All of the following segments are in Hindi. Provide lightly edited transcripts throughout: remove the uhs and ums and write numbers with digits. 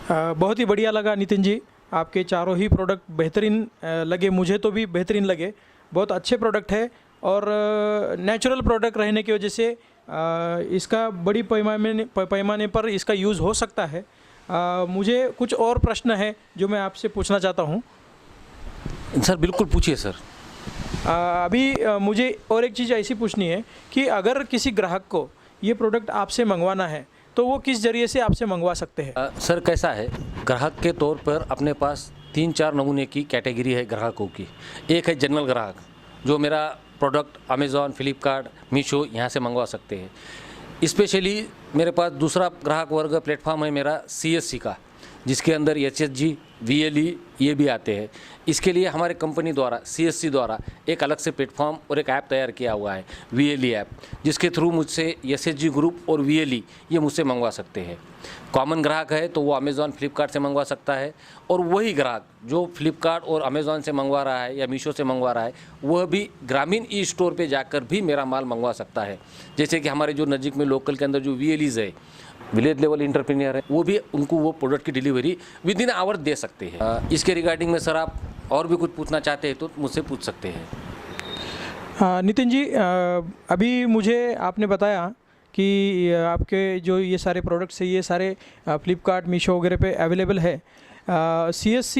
बहुत ही बढ़िया लगा नितिन जी, आपके चारों ही प्रोडक्ट बेहतरीन लगे, मुझे तो भी बेहतरीन लगे। बहुत अच्छे प्रोडक्ट है और नेचुरल प्रोडक्ट रहने की वजह से इसका बड़ी पैमाने पर इसका यूज़ हो सकता है। मुझे कुछ और प्रश्न है जो मैं आपसे पूछना चाहता हूँ। सर बिल्कुल पूछिए सर। अभी मुझे और एक चीज़ ऐसी पूछनी है कि अगर किसी ग्राहक को ये प्रोडक्ट आपसे मंगवाना है तो वो किस ज़रिए से आपसे मंगवा सकते हैं? सर कैसा है, ग्राहक के तौर पर अपने पास 3-4 नमूने की कैटेगरी है ग्राहकों की। एक है जनरल ग्राहक जो मेरा प्रोडक्ट अमेज़ॉन, फ्लिपकार्ट, मीशो यहाँ से मंगवा सकते हैं। स्पेशली मेरे पास दूसरा ग्राहक वर्ग प्लेटफॉर्म है मेरा CSC का, जिसके अंदर SHG, VLE ये भी आते हैं। इसके लिए हमारे कंपनी द्वारा CSC द्वारा एक अलग से प्लेटफॉर्म और एक ऐप तैयार किया हुआ है, VLE ऐप, जिसके थ्रू मुझसे SHG ग्रुप और VLE ये मुझसे मंगवा सकते हैं। कॉमन ग्राहक है तो वो अमेज़ॉन, फ्लिपकार्ट से मंगवा सकता है, और वही ग्राहक जो फ्लिपकार्ट और अमेज़ॉन से मंगवा रहा है या मीशो से मंगवा रहा है वह भी ग्रामीण ई स्टोर पे जाकर भी मेरा माल मंगवा सकता है। जैसे कि हमारे जो नज़दीक में लोकल के अंदर जो VLEs है, विलेज लेवल इंटरप्रेन्योर है, वो भी उनको वो प्रोडक्ट की डिलीवरी विद इन आवर दे सकते हैं। इसके रिगार्डिंग में सर आप और भी कुछ पूछना चाहते हैं तो मुझसे पूछ सकते हैं। नितिन जी, अभी मुझे आपने बताया कि आपके जो ये सारे प्रोडक्ट्स हैं ये सारे फ्लिपकार्ट, मीशो वगैरह पे अवेलेबल है। CSC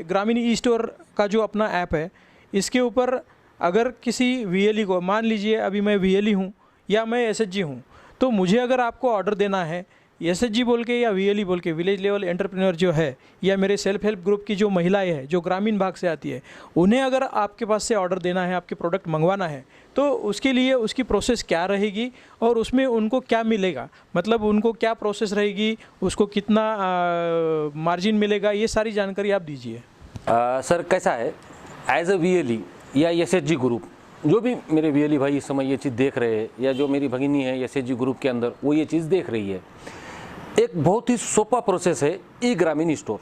ग्रामीण ई स्टोर का जो अपना ऐप है, इसके ऊपर अगर किसी VLE को, मान लीजिए अभी मैं VLE हूँ या मैं SHG हूँ, तो मुझे अगर आपको ऑर्डर देना है SHG बोल के या VLE बोल के, विलेज लेवल एंटरप्रेन्योर जो है, या मेरे सेल्फ हेल्प ग्रुप की जो महिलाएं हैं जो ग्रामीण भाग से आती है, उन्हें अगर आपके पास से ऑर्डर देना है, आपके प्रोडक्ट मंगवाना है, तो उसके लिए उसकी प्रोसेस क्या रहेगी और उसमें उनको क्या मिलेगा? मतलब उनको क्या प्रोसेस रहेगी, उसको कितना मार्जिन मिलेगा, ये सारी जानकारी आप दीजिए। सर कैसा है, एज अ VLE या SHG ग्रुप, जो भी मेरे VLE भाई इस समय ये चीज़ देख रहे हैं, या जो मेरी भगिनी है SHG ग्रुप के अंदर वो ये चीज़ देख रही है, एक बहुत ही सोपा प्रोसेस है ई ग्रामीण स्टोर।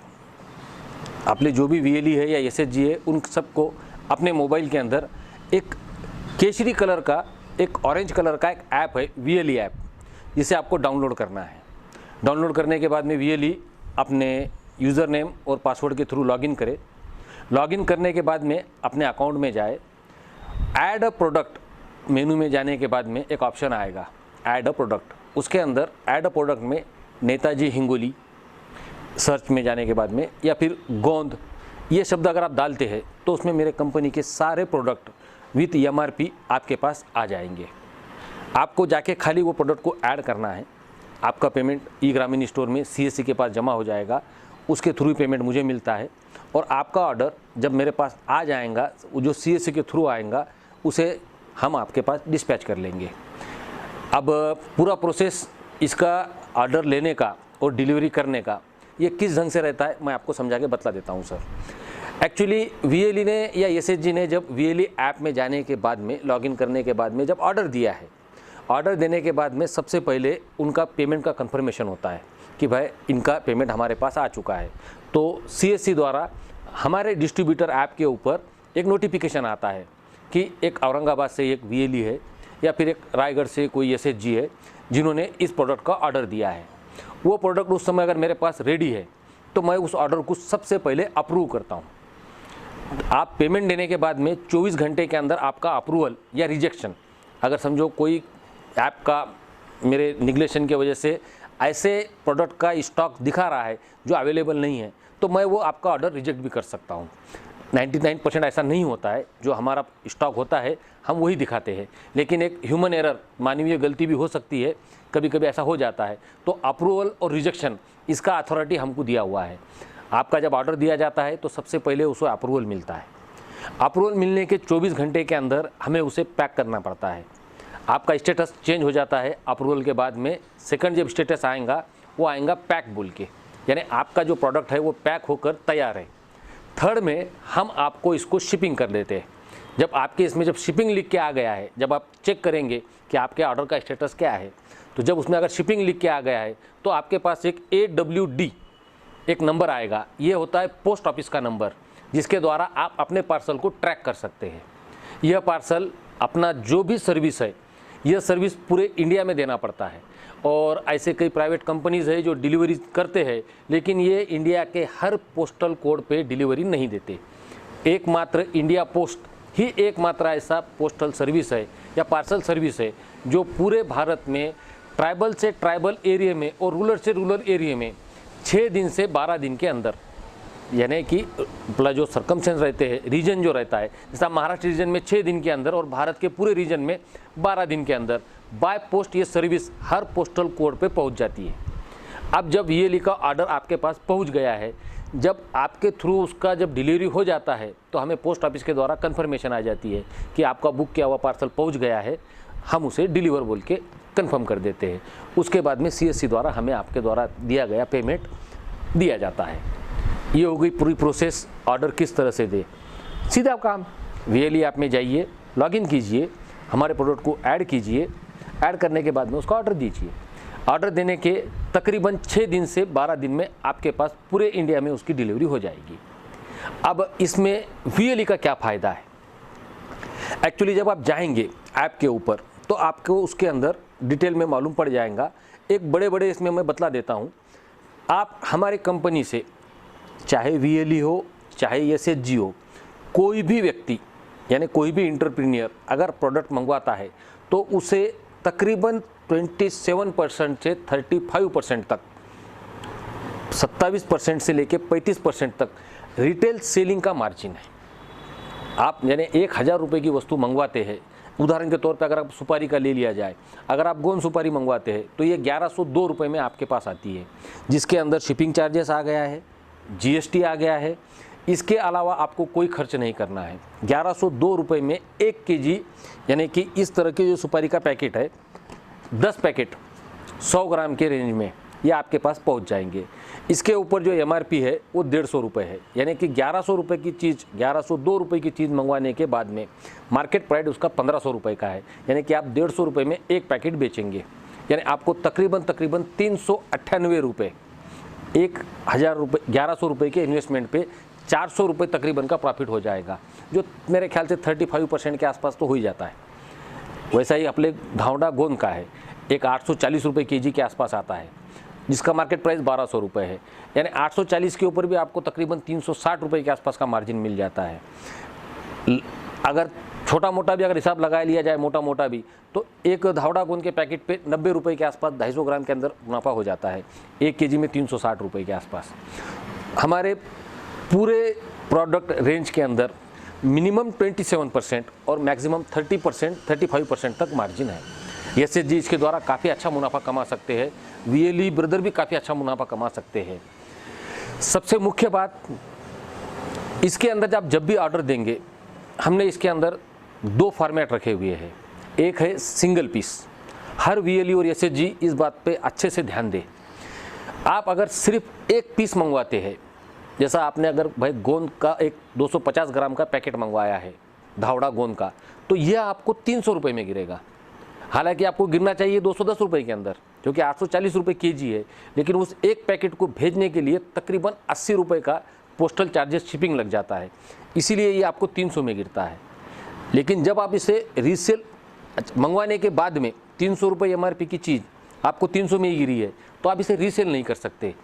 आपने जो भी VLE है या SHG है, उन सबको अपने मोबाइल के अंदर एक केसरी कलर का, एक ऑरेंज कलर का एक ऐप है, VLE ऐप, जिसे आपको डाउनलोड करना है। डाउनलोड करने के बाद में VLE अपने यूज़र नेम और पासवर्ड के थ्रू लॉगिन करे। लॉगिन करने के बाद में अपने अकाउंट में जाए, ऐड अ प्रोडक्ट मेनू में जाने के बाद में एक ऑप्शन आएगा ऐड अ प्रोडक्ट। उसके अंदर ऐड अ प्रोडक्ट में नेताजी हिंगोली सर्च में जाने के बाद में, या फिर गोंद, ये शब्द अगर आप डालते हैं तो उसमें मेरे कंपनी के सारे प्रोडक्ट विथ MRP आपके पास आ जाएंगे। आपको जाके खाली वो प्रोडक्ट को ऐड करना है। आपका पेमेंट ई ग्रामीण स्टोर में CSC के पास जमा हो जाएगा, उसके थ्रू ही पेमेंट मुझे मिलता है, और आपका ऑर्डर जब मेरे पास आ जाएगा, जो CSC के थ्रू आएगा, उसे हम आपके पास डिस्पैच कर लेंगे। अब पूरा प्रोसेस इसका ऑर्डर लेने का और डिलीवरी करने का ये किस ढंग से रहता है, मैं आपको समझा के बतला देता हूँ सर। एक्चुअली VLE ने या SHG ने जब VLE ऐप में जाने के बाद में, लॉगिन करने के बाद में जब ऑर्डर दिया है, ऑर्डर देने के बाद में सबसे पहले उनका पेमेंट का कंफर्मेशन होता है कि भाई इनका पेमेंट हमारे पास आ चुका है। तो CSC द्वारा हमारे डिस्ट्रीब्यूटर ऐप के ऊपर एक नोटिफिकेशन आता है कि एक औरंगाबाद से एक VLE है या फिर एक रायगढ़ से कोई SHG है जिन्होंने इस प्रोडक्ट का ऑर्डर दिया है। वो प्रोडक्ट उस समय अगर मेरे पास रेडी है तो मैं उस ऑर्डर को सबसे पहले अप्रूव करता हूँ। आप पेमेंट देने के बाद में 24 घंटे के अंदर आपका अप्रूवल या रिजेक्शन, अगर समझो कोई ऐप का मेरे निगलेशन की वजह से ऐसे प्रोडक्ट का स्टॉक दिखा रहा है जो अवेलेबल नहीं है, तो मैं वो आपका ऑर्डर रिजेक्ट भी कर सकता हूँ। 99% ऐसा नहीं होता है, जो हमारा स्टॉक होता है हम वही दिखाते हैं, लेकिन एक ह्यूमन एरर, मानवीय गलती भी हो सकती है, कभी कभी ऐसा हो जाता है। तो अप्रूवल और रिजेक्शन इसका अथॉरिटी हमको दिया हुआ है। आपका जब ऑर्डर दिया जाता है तो सबसे पहले उसे अप्रूवल मिलता है। अप्रूवल मिलने के 24 घंटे के अंदर हमें उसे पैक करना पड़ता है। आपका स्टेटस चेंज हो जाता है अप्रूवल के बाद में। सेकंड जब स्टेटस आएगा वो आएगा पैक बोल के, यानी आपका जो प्रोडक्ट है वो पैक होकर तैयार है। थर्ड में हम आपको इसको शिपिंग कर देते हैं। जब आपके इसमें जब शिपिंग लिख के आ गया है, जब आप चेक करेंगे कि आपके ऑर्डर का स्टेटस क्या है, तो जब उसमें अगर शिपिंग लिख के आ गया है तो आपके पास एक AWD एक नंबर आएगा। ये होता है पोस्ट ऑफिस का नंबर, जिसके द्वारा आप अपने पार्सल को ट्रैक कर सकते हैं। यह पार्सल अपना जो भी सर्विस है, यह सर्विस पूरे इंडिया में देना पड़ता है, और ऐसे कई प्राइवेट कंपनीज़ है जो डिलीवरी करते हैं, लेकिन ये इंडिया के हर पोस्टल कोड पे डिलीवरी नहीं देते। एकमात्र इंडिया पोस्ट ही एकमात्र ऐसा पोस्टल सर्विस है या पार्सल सर्विस है जो पूरे भारत में ट्राइबल से ट्राइबल एरिया में और रूरल से रूरल एरिया में 6 दिन से 12 दिन के अंदर, यानी कि जो सर्कमस्टेंस रहते हैं, रीजन जो रहता है, जैसा महाराष्ट्र रीजन में 6 दिन के अंदर और भारत के पूरे रीजन में 12 दिन के अंदर बाय पोस्ट ये सर्विस हर पोस्टल कोड पे पहुंच जाती है। अब जब ये का ऑर्डर आपके पास पहुंच गया है, जब आपके थ्रू उसका जब डिलीवरी हो जाता है तो हमें पोस्ट ऑफिस के द्वारा कंफर्मेशन आ जाती है कि आपका बुक किया हुआ पार्सल पहुंच गया है, हम उसे डिलीवर बोल के कंफर्म कर देते हैं। उसके बाद में CSC द्वारा हमें आपके द्वारा दिया गया पेमेंट दिया जाता है। ये हो गई पूरी प्रोसेस, ऑर्डर किस तरह से दे। सीधा काम, VLE ऐप में जाइए, लॉगिन कीजिए, हमारे प्रोडक्ट को ऐड कीजिए, ऐड करने के बाद में उसका ऑर्डर दीजिए। ऑर्डर देने के तकरीबन 6 दिन से 12 दिन में आपके पास पूरे इंडिया में उसकी डिलीवरी हो जाएगी। अब इसमें VLE का क्या फ़ायदा है? एक्चुअली जब आप जाएंगे ऐप के ऊपर तो आपको उसके अंदर डिटेल में मालूम पड़ जाएगा। एक बड़े इसमें मैं बतला देता हूँ। आप हमारे कंपनी से चाहे VLE हो चाहे SHG हो, कोई भी व्यक्ति यानी कोई भी इंटरप्रीनियर अगर प्रोडक्ट मंगवाता है तो उसे तकरीबन 27% से 35% तक, 27% से लेके 35% तक रिटेल सेलिंग का मार्जिन है। आप यानी 1000 रुपये की वस्तु मंगवाते हैं, उदाहरण के तौर पे अगर आप सुपारी का ले लिया जाए, अगर आप गोंद सुपारी मंगवाते हैं तो ये 1102 रुपये में आपके पास आती है, जिसके अंदर शिपिंग चार्जेस आ गया है, GST आ गया है। इसके अलावा आपको कोई खर्च नहीं करना है। 1102 रुपये में 1 kg यानी कि इस तरह के जो सुपारी का पैकेट है, 10 पैकेट 100 ग्राम के रेंज में ये आपके पास पहुंच जाएंगे। इसके ऊपर जो MRP है वो 150 रुपये है, यानी कि 1100 रुपये की चीज़, 1102 रुपये की चीज़ मंगवाने के बाद में मार्केट प्राइस उसका 1500 रुपये का है, यानी कि आप 150 रुपये में 1 पैकेट बेचेंगे, यानी आपको तकरीबन 398 रुपये, 1000 रुपये 1100 रुपये के इन्वेस्टमेंट पे 400 रुपये तकरीबन का प्रॉफिट हो जाएगा, जो मेरे ख्याल से 35% के आसपास तो हो ही जाता है। वैसा ही अपने धावड़ा गोंद का है, एक 840 रुपये kg के आसपास आता है, जिसका मार्केट प्राइस 1200 रुपये है, यानी 840 के ऊपर भी आपको तकरीबन 360 रुपये के आसपास का मार्जिन मिल जाता है। अगर छोटा मोटा भी अगर हिसाब लगा लिया जाए, मोटा मोटा भी, तो एक धावड़ा गोंद के पैकेट पे 90 रुपये के आसपास 250 ग्राम के अंदर मुनाफा हो जाता है, 1 kg में 360 रुपये के आसपास। हमारे पूरे प्रोडक्ट रेंज के अंदर मिनिमम 27% और मैक्सिमम 30% 35% तक मार्जिन है। SHG इसके द्वारा काफ़ी अच्छा मुनाफा कमा सकते हैं, VLE ब्रदर भी काफ़ी अच्छा मुनाफा कमा सकते हैं। सबसे मुख्य बात, इसके अंदर आप जब भी ऑर्डर देंगे, हमने इसके अंदर 2 फॉर्मेट रखे हुए हैं। एक है सिंगल पीस, हर VLE और SHG इस बात पे अच्छे से ध्यान दें। आप अगर सिर्फ 1 पीस मंगवाते हैं, जैसा आपने अगर भाई गोंद का एक 250 ग्राम का पैकेट मंगवाया है धावड़ा गोंद का, तो यह आपको 300 रुपये में गिरेगा। हालांकि आपको गिरना चाहिए 210 रुपये के अंदर, जो कि 840 रुपये kg है, लेकिन उस एक पैकेट को भेजने के लिए तकरीबन 80 रुपये का पोस्टल चार्जेस शिपिंग लग जाता है, इसीलिए ये आपको 300 में गिरता है। लेकिन जब आप इसे रीसेल मंगवाने के बाद में 300 रुपये MRP की चीज़ आपको 300 में ही गिरी है, तो आप इसे रीसेल नहीं कर सकते।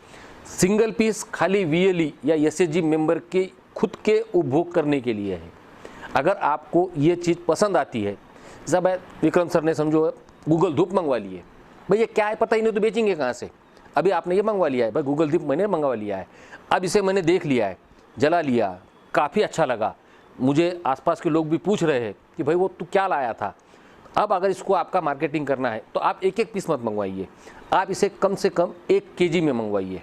सिंगल पीस खाली VLE या SHG मेंबर के खुद के उपभोग करने के लिए है। अगर आपको ये चीज़ पसंद आती है, जब विक्रम सर ने समझो गूगल धूप मंगवा लिए, भाई ये क्या है पता ही नहीं, तो बेचेंगे कहाँ से। अभी आपने ये मंगवा लिया है, भाई गूगल धूप मैंने मंगवा लिया है, अब इसे मैंने देख लिया है, जला लिया, काफ़ी अच्छा लगा, मुझे आसपास के लोग भी पूछ रहे हैं कि भाई वो तू क्या लाया था। अब अगर इसको आपका मार्केटिंग करना है तो आप 1-1 पीस मत मंगवाइए, आप इसे कम से कम 1 kg में मंगवाइए।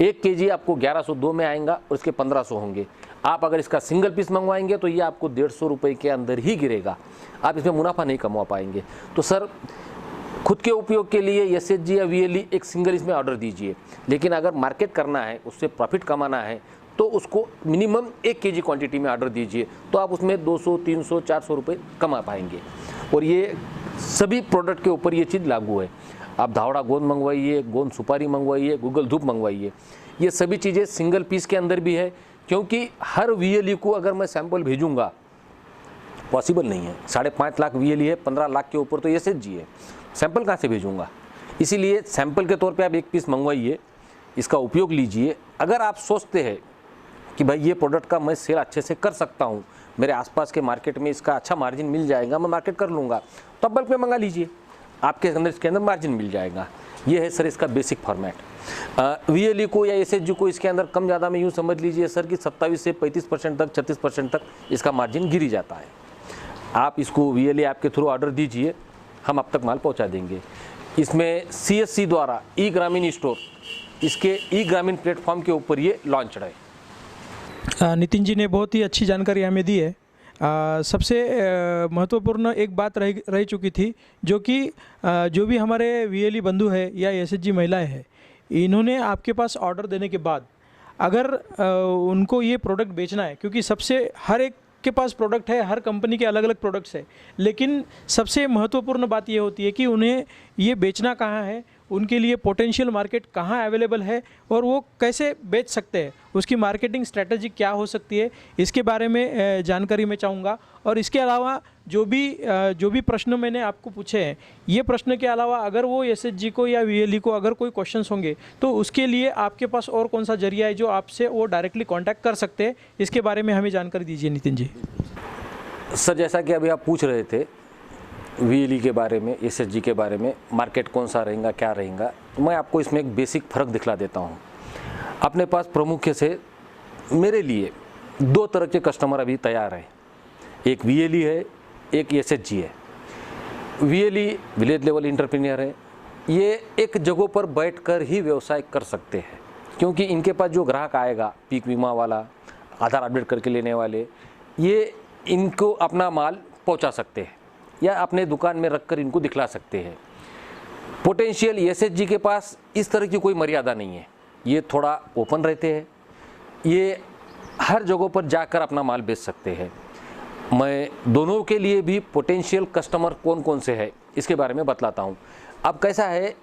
1 kg आपको 1102 में आएगा और इसके 1500 होंगे। आप अगर इसका सिंगल पीस मंगवाएंगे तो ये आपको 150 रुपये के अंदर ही गिरेगा, आप इसमें मुनाफा नहीं कमा पाएंगे। तो सर खुद के उपयोग के लिए SHG या VLE एक सिंगल इसमें ऑर्डर दीजिए, लेकिन अगर मार्केट करना है, उससे प्रॉफिट कमाना है, तो उसको मिनिमम 1 kg क्वांटिटी में ऑर्डर दीजिए, तो आप उसमें 200 300 400 रुपये कमा पाएंगे। और ये सभी प्रोडक्ट के ऊपर ये चीज़ लागू है। आप धावड़ा गोंद मंगवाइए, गोंद सुपारी मंगवाइए, गूगल धूप मंगवाइए, ये सभी चीज़ें सिंगल पीस के अंदर भी है, क्योंकि हर VLE को अगर मैं सैंपल भेजूंगा पॉसिबल नहीं है। 5.5 लाख VLE है, 15 लाख के ऊपर तो SHG है, सैंपल कहाँ से भेजूंगा। इसीलिए सैंपल के तौर पे आप एक पीस मंगवाइए, इसका उपयोग लीजिए। अगर आप सोचते हैं कि भाई ये प्रोडक्ट का मैं सेल अच्छे से कर सकता हूँ, मेरे आसपास के मार्केट में इसका अच्छा मार्जिन मिल जाएगा, मैं मार्केट कर लूँगा, तो आप बल्क में मंगा लीजिए, आपके अंदर इसके अंदर मार्जिन मिल जाएगा। ये है सर इसका बेसिक फॉर्मेट। VLE को या SHG को इसके अंदर कम ज़्यादा में यूँ समझ लीजिए सर कि 27 से 35% तक, 36% तक इसका मार्जिन गिरी जाता है। आप इसको VLE ऐप के थ्रू ऑर्डर दीजिए, हम आप तक माल पहुंचा देंगे। इसमें CSC द्वारा ई ग्रामीण स्टोर, इसके ई ग्रामीण प्लेटफॉर्म के ऊपर ये लॉन्च है। नितिन जी ने बहुत ही अच्छी जानकारी हमें दी है। सबसे महत्वपूर्ण एक बात रह चुकी थी, जो कि जो भी हमारे VLE बंधु है या SHG महिलाएं हैं, इन्होंने आपके पास ऑर्डर देने के बाद अगर उनको ये प्रोडक्ट बेचना है, क्योंकि सबसे हर एक के पास प्रोडक्ट है, हर कंपनी के अलग अलग प्रोडक्ट्स है, लेकिन सबसे महत्वपूर्ण बात ये होती है कि उन्हें ये बेचना कहाँ है, उनके लिए पोटेंशियल मार्केट कहाँ अवेलेबल है और वो कैसे बेच सकते हैं, उसकी मार्केटिंग स्ट्रेटजी क्या हो सकती है, इसके बारे में जानकारी मैं चाहूँगा। और इसके अलावा जो भी प्रश्न मैंने आपको पूछे हैं, ये प्रश्न के अलावा अगर वो SHG को या VLE को अगर कोई क्वेश्चंस होंगे तो उसके लिए आपके पास और कौन सा जरिया है जो आपसे वो डायरेक्टली कांटेक्ट कर सकते हैं, इसके बारे में हमें जानकारी दीजिए नितिन जी। सर जैसा कि अभी आप पूछ रहे थे VLE के बारे में, SHG के बारे में, मार्केट कौन सा रहेगा, क्या रहेगा, तो मैं आपको इसमें एक बेसिक फ़र्क दिखला देता हूँ। अपने पास प्रमुख से मेरे लिए 2 तरह के कस्टमर अभी तैयार हैं, एक VLE है, एक SHG है। VLE विलेज लेवल इंटरप्रेन्योर है, ये एक जगहों पर बैठकर ही व्यवसाय कर सकते हैं, क्योंकि इनके पास जो ग्राहक आएगा, पीक बीमा वाला, आधार अपडेट करके लेने वाले, ये इनको अपना माल पहुंचा सकते हैं या अपने दुकान में रखकर इनको दिखला सकते हैं। पोटेंशियल SHG के पास इस तरह की कोई मर्यादा नहीं है, ये थोड़ा ओपन रहते हैं, ये हर जगहों पर जाकर अपना माल बेच सकते हैं। मैं दोनों के लिए भी पोटेंशियल कस्टमर कौन कौन से है इसके बारे में बतलाता हूँ। अब कैसा है,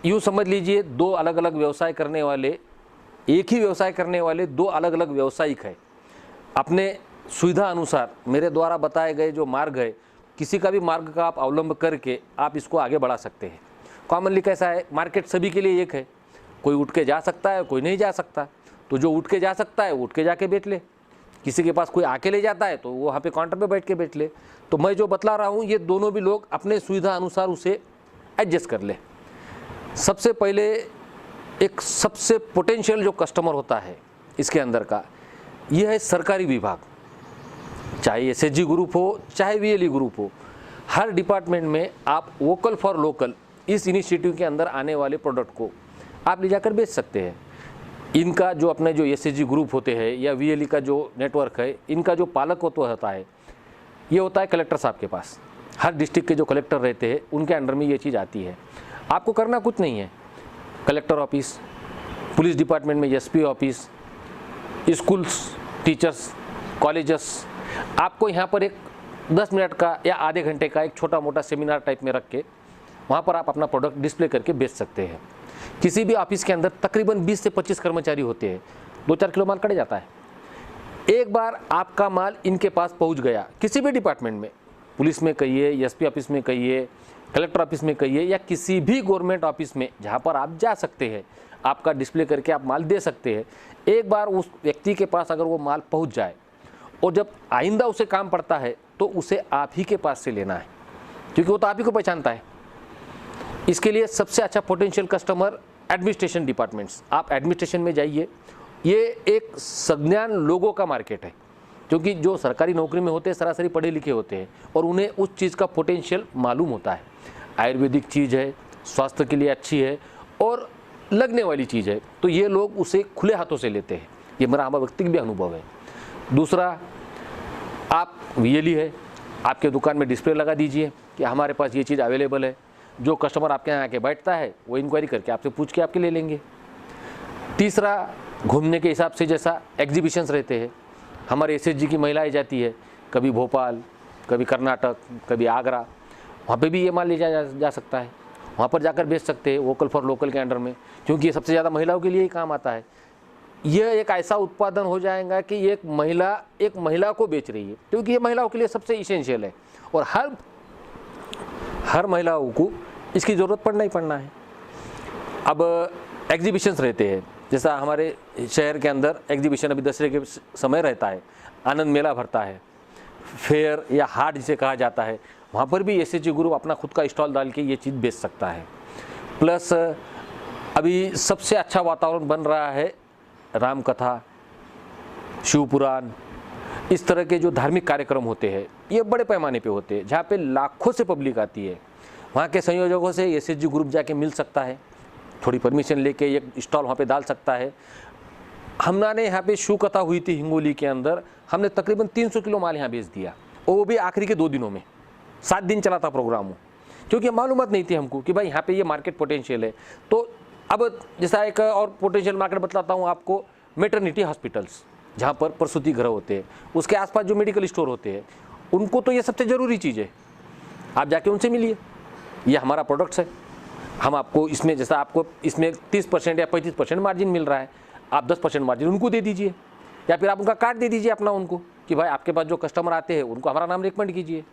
यूँ समझ लीजिए 2 अलग अलग व्यवसाय करने वाले, एक ही व्यवसाय करने वाले 2 अलग अलग व्यवसायिक है। अपने सुविधा अनुसार मेरे द्वारा बताए गए जो मार्ग है, किसी का भी मार्ग का आप अवलंब करके आप इसको आगे बढ़ा सकते हैं। कॉमनली कैसा है, मार्केट सभी के लिए एक है, कोई उठ के जा सकता है, कोई नहीं जा सकता, तो जो उठ के जा सकता है उठ के जाके बेच ले, किसी के पास कोई आके ले जाता है तो वो वहाँ पे काउंटर पे बैठ के बेच ले। तो मैं जो बतला रहा हूँ ये दोनों भी लोग अपने सुविधा अनुसार उसे एडजस्ट कर ले। सबसे पहले एक सबसे पोटेंशियल जो कस्टमर होता है इसके अंदर का, ये है सरकारी विभाग, चाहे SHG ग्रुप हो चाहे VLE ग्रुप हो, हर डिपार्टमेंट में आप वोकल फॉर लोकल इस इनिशिएटिव के अंदर आने वाले प्रोडक्ट को आप ले जाकर बेच सकते हैं। इनका जो अपने जो SHG ग्रुप होते हैं या VLE का जो नेटवर्क है, इनका जो पालक होता है, ये होता है कलेक्टर साहब के पास। हर डिस्ट्रिक्ट के जो कलेक्टर रहते हैं उनके अंडर में ये चीज़ आती है। आपको करना कुछ नहीं है, कलेक्टर ऑफिस, पुलिस डिपार्टमेंट में SP office, schools, teachers, colleges, आपको यहाँ पर एक 10 मिनट का या आधे घंटे का एक छोटा मोटा सेमिनार टाइप में रख के वहाँ पर आप अपना प्रोडक्ट डिस्प्ले करके बेच सकते हैं। किसी भी ऑफिस के अंदर तकरीबन 20 से 25 कर्मचारी होते हैं, 2-4 किलो माल कट जाता है। एक बार आपका माल इनके पास पहुँच गया, किसी भी डिपार्टमेंट में, पुलिस में कहिए, SP ऑफिस में कहिए, कलेक्टर ऑफिस में कहिए या किसी भी गवर्नमेंट ऑफिस में जहाँ पर आप जा सकते हैं, आपका डिस्प्ले करके आप माल दे सकते हैं। एक बार उस व्यक्ति के पास अगर वो माल पहुँच जाए और जब आइंदा उसे काम पड़ता है तो उसे आप ही के पास से लेना है, क्योंकि वो तो आप ही को पहचानता है। इसके लिए सबसे अच्छा पोटेंशियल कस्टमर एडमिनिस्ट्रेशन डिपार्टमेंट्स, आप एडमिनिस्ट्रेशन में जाइए। ये एक सज्ञान लोगों का मार्केट है, क्योंकि जो सरकारी नौकरी में होते हैं सरासरी पढ़े लिखे होते हैं और उन्हें उस चीज़ का पोटेंशियल मालूम होता है। आयुर्वेदिक चीज़ है, स्वास्थ्य के लिए अच्छी है और लगने वाली चीज़ है, तो ये लोग उसे खुले हाथों से लेते हैं। ये मेरा व्यक्तिगत भी अनुभव है। दूसरा, आप VLE है, आपके दुकान में डिस्प्ले लगा दीजिए कि हमारे पास ये चीज़ अवेलेबल है। जो कस्टमर आपके यहाँ आके बैठता है वो इंक्वायरी करके आपसे पूछ के आपके ले लेंगे। तीसरा, घूमने के हिसाब से जैसा एग्जीबिशंस रहते हैं, हमारे SHG की महिलाएं जाती है, कभी भोपाल, कभी कर्नाटक, कभी आगरा, वहाँ पे भी ये माल ले जा सकता है, वहाँ पर जाकर बेच सकते हैं वोकल फॉर लोकल के अंडर में, क्योंकि ये सबसे ज़्यादा महिलाओं के लिए ही काम आता है। यह एक ऐसा उत्पादन हो जाएगा कि एक महिला को बेच रही है, क्योंकि ये महिलाओं के लिए सबसे इसेंशियल है और हर महिलाओं को इसकी ज़रूरत पड़ना ही पड़ना है। अब एग्जीबिशंस रहते हैं, जैसा हमारे शहर के अंदर एग्जीबिशन अभी दशहरे के समय रहता है, आनंद मेला भरता है, फेयर या हाट जिसे कहा जाता है, वहाँ पर भी एसएचजी ग्रुप अपना खुद का स्टॉल डाल के ये चीज़ बेच सकता है। प्लस अभी सबसे अच्छा वातावरण बन रहा है राम कथा, शिव पुराण, इस तरह के जो धार्मिक कार्यक्रम होते हैं ये बड़े पैमाने पे होते हैं, जहाँ पे लाखों से पब्लिक आती है। वहाँ के संयोजकों से एसएचजी ग्रुप जाके मिल सकता है, थोड़ी परमिशन लेके एक स्टॉल वहाँ पे डाल सकता है। हमने यहाँ पे शिव कथा हुई थी हिंगोली के अंदर, हमने तकरीबन 300 किलो माल यहाँ बेच दिया, और वो भी आखिरी के 2 दिनों में। 7 दिन चला था प्रोग्राम वो, क्योंकि मालूमात नहीं थी हमको कि भाई यहाँ पे ये मार्केट पोटेंशियल है। तो अब जैसा एक और पोटेंशियल मार्केट बतलाता हूँ आपको, मैटरनिटी हॉस्पिटल्स जहाँ पर प्रसूति गृह होते हैं, उसके आसपास जो मेडिकल स्टोर होते हैं, उनको तो ये सबसे ज़रूरी चीज़ है। आप जाके उनसे मिलिए, ये हमारा प्रोडक्ट्स है, हम आपको इसमें, जैसा आपको इसमें 30% या 35% मार्जिन मिल रहा है, आप 10% मार्जिन उनको दे दीजिए, या फिर आप उनका कार्ड दे दीजिए अपना उनको कि भाई आपके पास जो कस्टमर आते हैं उनको हमारा नाम रिकमेंड कीजिए।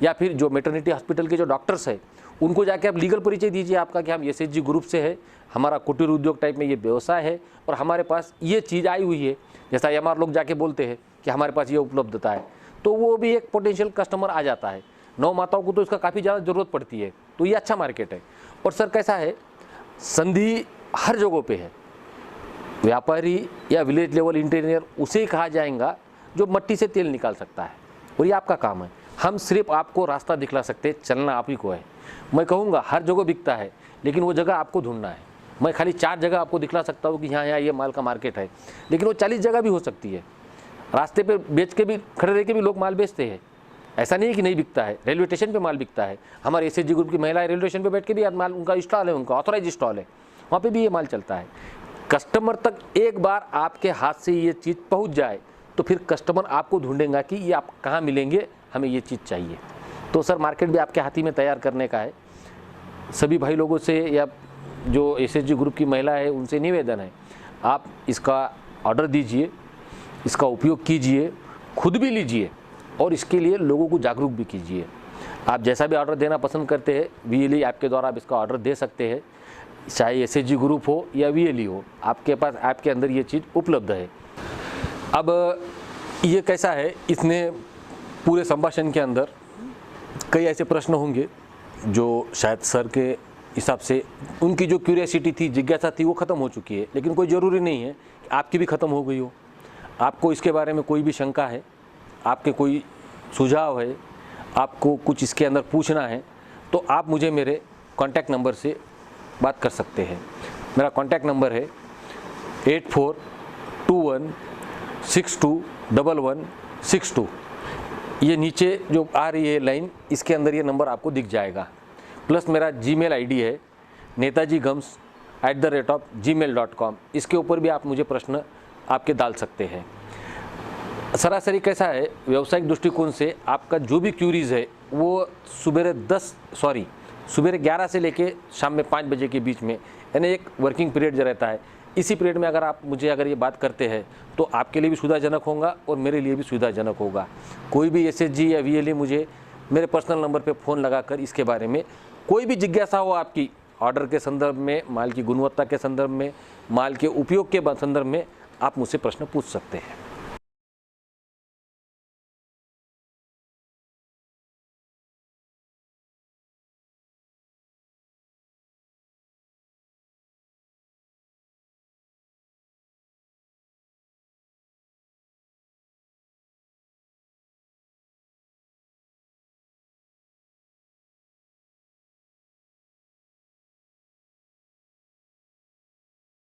या फिर जो मैटरनिटी हॉस्पिटल के जो डॉक्टर्स हैं उनको जाके आप लीगल परिचय दीजिए आपका कि हम एसएचजी ग्रुप से है, हमारा कुटीर उद्योग टाइप में ये व्यवसाय है और हमारे पास ये चीज़ आई हुई है। जैसा एमआर लोग जाके बोलते हैं कि हमारे पास ये उपलब्धता है, तो वो भी एक पोटेंशियल कस्टमर आ जाता है। नौ माताओं को तो इसका काफ़ी ज़्यादा ज़रूरत पड़ती है, तो ये अच्छा मार्केट है। और सर कैसा है, संधि हर जगहों पे है। व्यापारी या विलेज लेवल इंजीनियर उसे ही कहा जाएगा जो मट्टी से तेल निकाल सकता है, और ये आपका काम है। हम सिर्फ आपको रास्ता दिखला सकते हैं, चलना आप ही को है। मैं कहूँगा हर जगह बिकता है, लेकिन वो जगह आपको ढूंढना है। मैं खाली 4 जगह आपको दिखला सकता हूँ कि यहाँ यहाँ ये माल का मार्केट है, लेकिन वो 40 जगह भी हो सकती है। रास्ते पे बेच के भी, खड़े रह के भी लोग माल बेचते हैं, ऐसा नहीं है कि नहीं बिकता है। रेलवे स्टेशन पे माल बिकता है, हमारे एसएचजी ग्रुप की महिलाएं रेलवे स्टेशन पे बैठ के भी माल, उनका स्टॉल है, उनका ऑथोराइज स्टॉल है, वहाँ पे भी ये माल चलता है। कस्टमर तक एक बार आपके हाथ से ये चीज़ पहुँच जाए तो फिर कस्टमर आपको ढूंढेगा कि ये आप कहाँ मिलेंगे, हमें ये चीज़ चाहिए। तो सर मार्केट भी आपके हाथ ही में तैयार करने का है। सभी भाई लोगों से या जो एसएचजी ग्रुप की महिला है उनसे निवेदन है, आप इसका ऑर्डर दीजिए, इसका उपयोग कीजिए, खुद भी लीजिए और इसके लिए लोगों को जागरूक भी कीजिए। आप जैसा भी ऑर्डर देना पसंद करते हैं, वीएलई आपके द्वारा आप इसका ऑर्डर दे सकते हैं, चाहे एसएचजी ग्रुप हो या वीएलई हो, आपके पास आपके अंदर ये चीज़ उपलब्ध है। अब ये कैसा है, इसने पूरे संभाषण के अंदर कई ऐसे प्रश्न होंगे जो शायद सर के हिसाब से उनकी जो क्यूरियोसिटी थी, जिज्ञासा थी, वो ख़त्म हो चुकी है, लेकिन कोई ज़रूरी नहीं है कि आपकी भी ख़त्म हो गई हो। आपको इसके बारे में कोई भी शंका है, आपके कोई सुझाव है, आपको कुछ इसके अंदर पूछना है, तो आप मुझे मेरे कॉन्टैक्ट नंबर से बात कर सकते हैं। मेरा कॉन्टैक्ट नंबर है 8421621162। ये नीचे जो आ रही है लाइन, इसके अंदर ये नंबर आपको दिख जाएगा। प्लस मेरा जीमेल आईडी है netajigums@gmail.com। इसके ऊपर भी आप मुझे प्रश्न आपके डाल सकते हैं। सरासरी कैसा है, व्यावसायिक दृष्टिकोण से आपका जो भी क्यूरीज़ है वो सुबह 11 से लेके शाम में 5 बजे के बीच में, यानी एक वर्किंग पीरियड जो रहता है, इसी पीरियड में अगर आप मुझे ये बात करते हैं तो आपके लिए भी सुविधाजनक होगा और मेरे लिए भी सुविधाजनक होगा। कोई भी एसएचजी या वीएलई मुझे मेरे पर्सनल नंबर पे फ़ोन लगाकर इसके बारे में कोई भी जिज्ञासा हो आपकी, ऑर्डर के संदर्भ में, माल की गुणवत्ता के संदर्भ में, माल के उपयोग के संदर्भ में, आप मुझसे प्रश्न पूछ सकते हैं।